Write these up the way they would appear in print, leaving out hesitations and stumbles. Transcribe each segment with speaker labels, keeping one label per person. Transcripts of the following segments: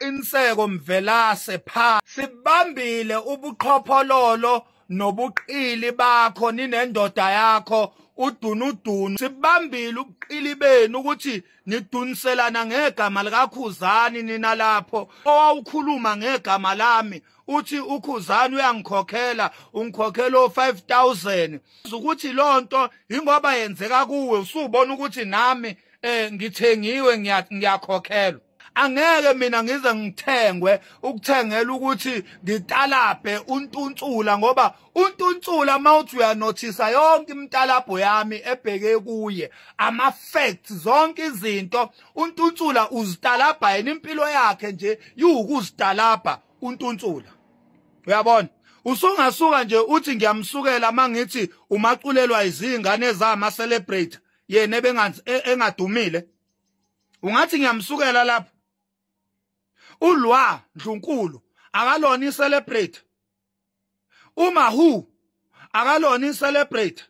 Speaker 1: isiqiniseko Mvelase pha sibambile ubuqhophololo nobuqili bakho ninendoda yakho udunudunu sibambile ubuqili benu ukuthi niduniselana ngegama likaKhuzani nina lapho owawukhuluma ngegama lami uthi uKhuzani uyangikhokhela ungikhokhela 5000 ukuthi lonto ingoba yenzeka kuwe usubona ukuthi nami ngithengiwe ngiyakhokhelwa angeke mina ngize ngithengwe ukuthengela ukuthi ngitalabhe untuntsula ngoba untuntsula mawuthi uyanothisa yonke imtalabho yami ebheke kuye ama facts zonke izinto untuntsula uzitalabha yena impilo yakhe nje yukuzidalabha untuntsula uyabona usungasuka nje uthi ngiyamsukela mangithi umaculelwa izingane zama celebrate yena engadumile ungathi ngiyamsukela lapha ulwa Ndlunkulu akalona i-celebrate uMahu akalona i-celebrate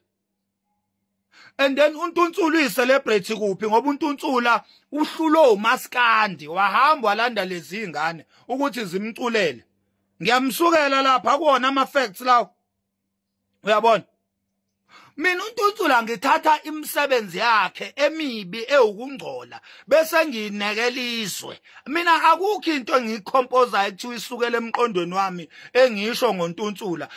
Speaker 1: and then uNtuntsula uyi-celebrate kuphi ngoba uNtuntsula uhlulo uMaskandi wahamba walanda lezi ingane ukuthi zimculele ngiyamsukela lapha kuona ama-facts lawo uyabona mina uNtuntsula ngithatha imisebenzi yakhe emibi ewukungcola bese ngiyinekelizwe mina akukho into engiyicomposayo ekuthiwa isukele emqondweni wami engisho ngoNtuntsula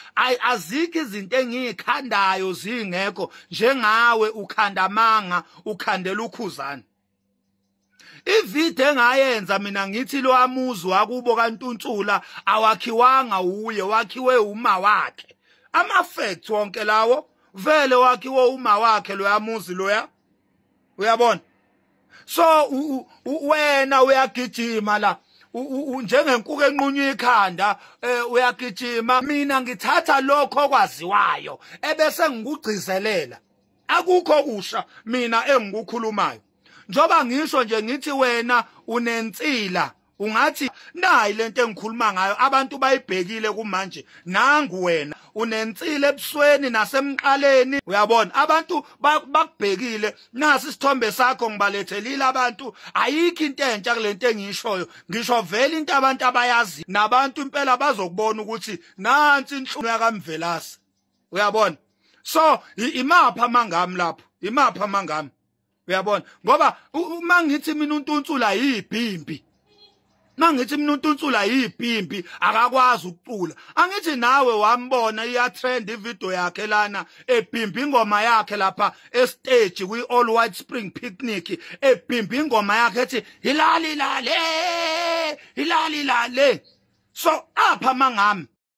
Speaker 1: azikho izinto engiyikhandayo zingekho njengawe ukhanda manga ukhandela uKhuzani ivideo engayenza mina ngithi lo amuzi wakubo kaNtuntsula awakhiwanga uye wakhiwe uma wakhe ama facts wonke lawo vele wakhiwe uma wakhe lo yamuzi loya uyabona so wena uyagijima la njengenkuku enqunywa ikhanda uyagijima mina ngithatha lokho kwaziwayo ebese ngikugcizelela akukho kusha mina engikukhulumayo njoba ngisho nje ngithi wena unensila ungathi nayi lento engikhuluma ngayo abantu bayibhekile kumanje nangu wena unensile ebusweni nasemqaleni uyabona abantu bakubhekile nasi isithombe sakho ngibalethelile abantu ayikho into entsha kulento engishoyo ngisho vele into abantu abayazi nabantu impela bazokubona ukuthi nansi inhlungu yakamvelase uyabona so imapha mangami lapho imapha mangami uyabona ngoba uma ngithi mina uNtuntsula yibhimbi mangithi mina uNtuntsula yibhimbi akakwazi ukucula angithi nawe wambona iyatrend ivideo yakhe lana ebhimbi ingoma yakhe lapha estage kwi All White Spring Picnic ebhimbi ingoma yakhe ethi hilali lale so apha mangami